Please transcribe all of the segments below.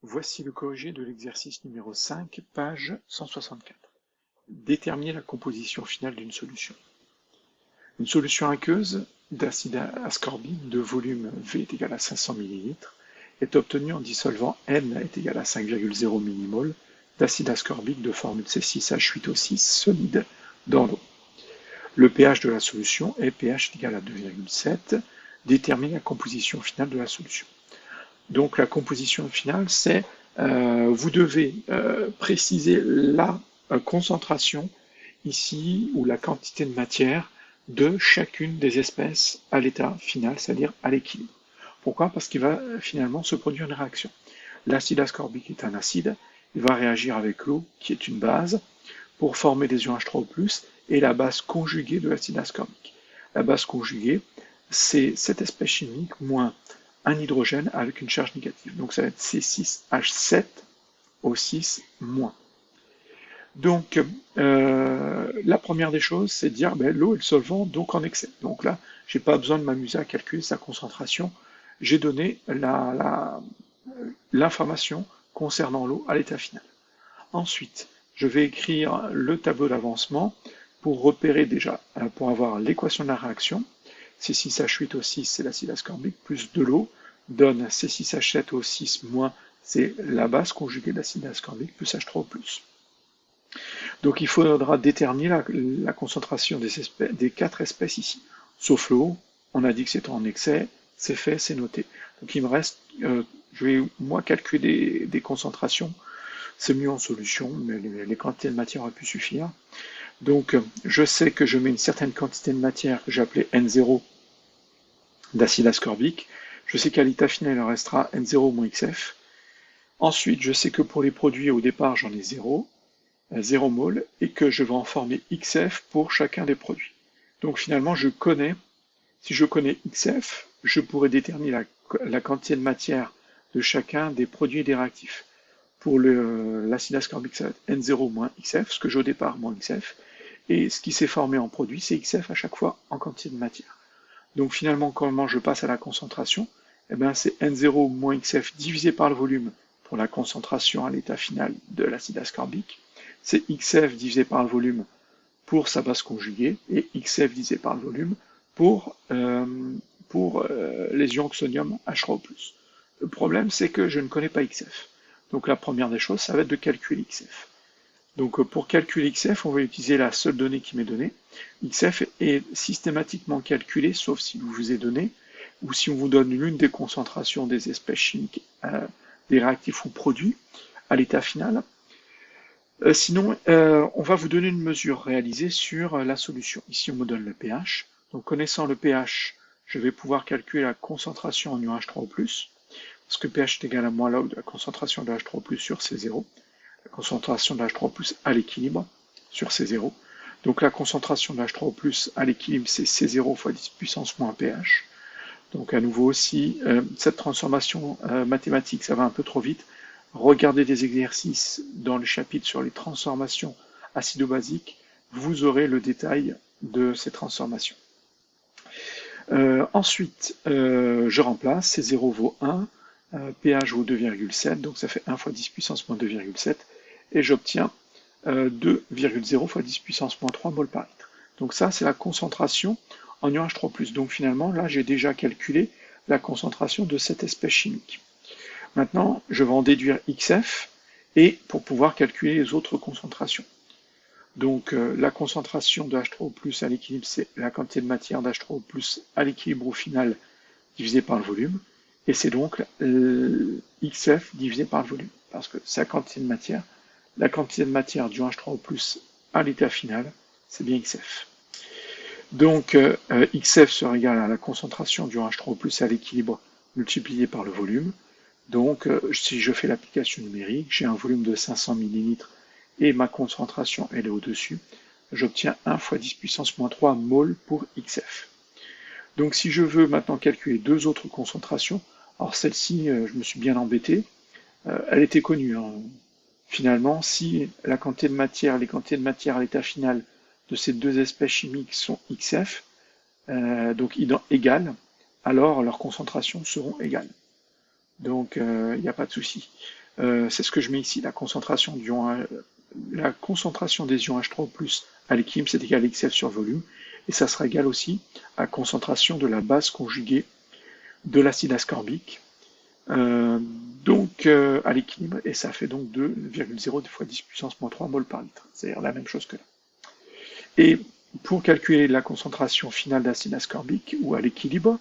Voici le corrigé de l'exercice numéro 5, page 164. Déterminer la composition finale d'une solution. Une solution aqueuse d'acide ascorbique de volume V est égal à 500 ml est obtenue en dissolvant N est égal à 5,0 mmol d'acide ascorbique de formule C6H8O6 solide dans l'eau. Le pH de la solution est pH égal à 2,7. Déterminer la composition finale de la solution. Donc la composition finale, c'est vous devez préciser la concentration ici ou la quantité de matière de chacune des espèces à l'état final, c'est-à-dire à l'équilibre. Pourquoi? Parce qu'il va finalement se produire une réaction. L'acide ascorbique est un acide, il va réagir avec l'eau qui est une base pour former des ions H3O+, et la base conjuguée de l'acide ascorbique. La base conjuguée, c'est cette espèce chimique moins un hydrogène avec une charge négative. Donc ça va être C6H7O6-. Donc la première des choses, c'est de dire l'eau est le solvant donc en excès. Donc là, je n'ai pas besoin de m'amuser à calculer sa concentration. J'ai donné l'information concernant l'eau à l'état final. Ensuite, je vais écrire le tableau d'avancement pour repérer déjà, pour avoir l'équation de la réaction. C6H8O6, c'est l'acide ascorbique, plus de l'eau, donne C6H7O6-, c'est la base conjuguée d'acide ascorbique, plus H3O+. Donc il faudra déterminer la concentration des 4 espèces ici. Sauf l'eau, on a dit que c'était en excès, c'est fait, c'est noté. Donc il me reste, je vais moi calculer des concentrations, c'est mieux en solution, mais les quantités de matière auraient pu suffire. Donc je sais que je mets une certaine quantité de matière que j'ai appelée N0 d'acide ascorbique. Je sais qu'à l'état final, il restera N0 moins XF. Ensuite, je sais que pour les produits, au départ, j'en ai 0 mol, et que je vais en former XF pour chacun des produits. Donc finalement, si je connais XF, je pourrais déterminer la quantité de matière de chacun des produits et des réactifs. Pour l'acide ascorbique, ça va être N0 moins XF, ce que j'ai au départ moins XF, et ce qui s'est formé en produit, c'est XF à chaque fois en quantité de matière. Donc finalement, comment je passe à la concentration? C'est N0 moins XF divisé par le volume pour la concentration à l'état final de l'acide ascorbique. C'est XF divisé par le volume pour sa base conjuguée, et XF divisé par le volume pour les ions oxonium H3O+. Le problème, c'est que je ne connais pas XF. Donc la première des choses, ça va être de calculer XF. Donc pour calculer XF, on va utiliser la seule donnée qui m'est donnée. XF est systématiquement calculé, sauf si vous vous est donné, ou si on vous donne l'une des concentrations des espèces chimiques, des réactifs ou produits, à l'état final. Sinon, on va vous donner une mesure réalisée sur la solution. Ici, on me donne le pH. Donc connaissant le pH, je vais pouvoir calculer la concentration en ion H3O+, parce que pH est égal à moins log de la concentration de H3O+, sur C0. La concentration de H3O+ à l'équilibre sur C0. Donc la concentration de H3O+ à l'équilibre, c'est C0 fois 10 puissance moins pH. Donc à nouveau aussi, cette transformation mathématique, ça va un peu trop vite. Regardez des exercices dans le chapitre sur les transformations acido-basiques, vous aurez le détail de ces transformations. Ensuite, je remplace, C0 vaut 1, pH vaut 2,7, donc ça fait 1 fois 10 puissance moins 2,7, et j'obtiens 2,0 fois 10 puissance moins 3 mol par litre. Donc ça, c'est la concentration en ion H3+. Donc finalement, là, j'ai déjà calculé la concentration de cette espèce chimique. Maintenant, je vais en déduire XF, et pour pouvoir calculer les autres concentrations. Donc la concentration de H3O+ à l'équilibre, c'est la quantité de matière d'H3O+ à l'équilibre au final divisé par le volume, et c'est donc XF divisé par le volume, parce que c'est la quantité de matière du H3O+ à l'état final, c'est bien XF. Donc XF sera égal à la concentration du H3O+ à l'équilibre multiplié par le volume. Donc si je fais l'application numérique, j'ai un volume de 500 ml et ma concentration elle est au-dessus, j'obtiens 1 fois 10 puissance moins 3 mol pour XF. Donc si je veux maintenant calculer deux autres concentrations, alors celle-ci, je me suis bien embêté, elle était connue. Finalement, si les quantités de matière à l'état final de ces deux espèces chimiques sont XF, donc égales, alors leurs concentrations seront égales. Donc il n'y a pas de souci. C'est ce que je mets ici, la concentration des ions H3+ à l'équilibre, c'est égal à XF sur volume, et ça sera égal aussi à la concentration de la base conjuguée de l'acide ascorbique, à l'équilibre, et ça fait donc 2,0 fois 10 puissance moins 3 mol par litre, c'est-à-dire la même chose que là. Et pour calculer la concentration finale d'acide ascorbique, ou à l'équilibre,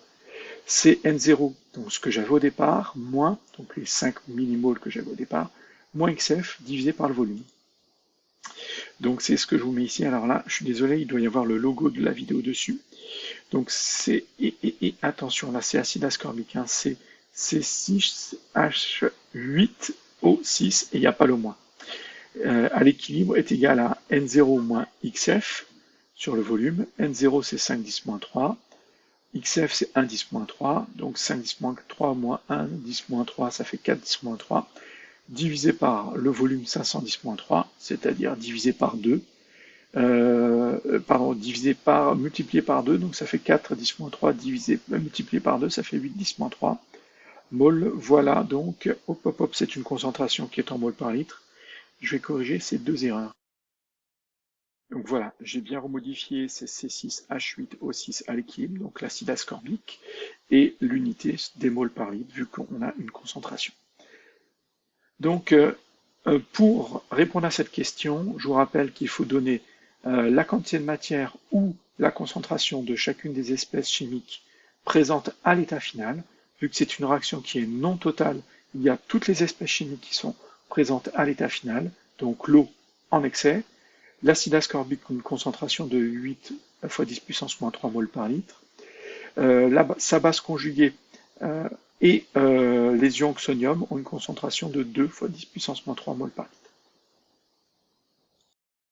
c'est N0, donc ce que j'avais au départ, moins, donc les 5 millimoles que j'avais au départ, moins XF divisé par le volume. Donc c'est ce que je vous mets ici. Alors là, je suis désolé, il doit y avoir le logo de la vidéo dessus. Donc c'est, et attention, là c'est acide ascorbique, hein, c'est C6H8O6 et il n'y a pas le moins. À l'équilibre est égal à N0 moins XF sur le volume. N0 c'est 5 10 moins 3. XF c'est 1 10 moins 3, donc 5 10 moins 3 moins 1 10 moins 3, ça fait 4 10 moins 3, divisé par le volume 510 moins 3, c'est-à-dire divisé par 2, multiplié par 2, donc ça fait 4 10 moins 3, multiplié par 2, ça fait 8 10 moins 3, mol, voilà, donc, hop, c'est une concentration qui est en mol par litre. Je vais corriger ces deux erreurs. Donc voilà, j'ai bien remodifié ces C6H8O6 à l'équilibre, donc l'acide ascorbique, et l'unité des moles par litre, vu qu'on a une concentration. Donc, pour répondre à cette question, je vous rappelle qu'il faut donner la quantité de matière ou la concentration de chacune des espèces chimiques présentes à l'état final. Vu que c'est une réaction qui est non totale, il y a toutes les espèces chimiques qui sont présentes à l'état final, donc l'eau en excès, l'acide ascorbique, une concentration de 8 fois 10 puissance moins 3 mol par litre. Sa base conjuguée et les ions oxonium ont une concentration de 2 fois 10 puissance moins 3 mol par litre.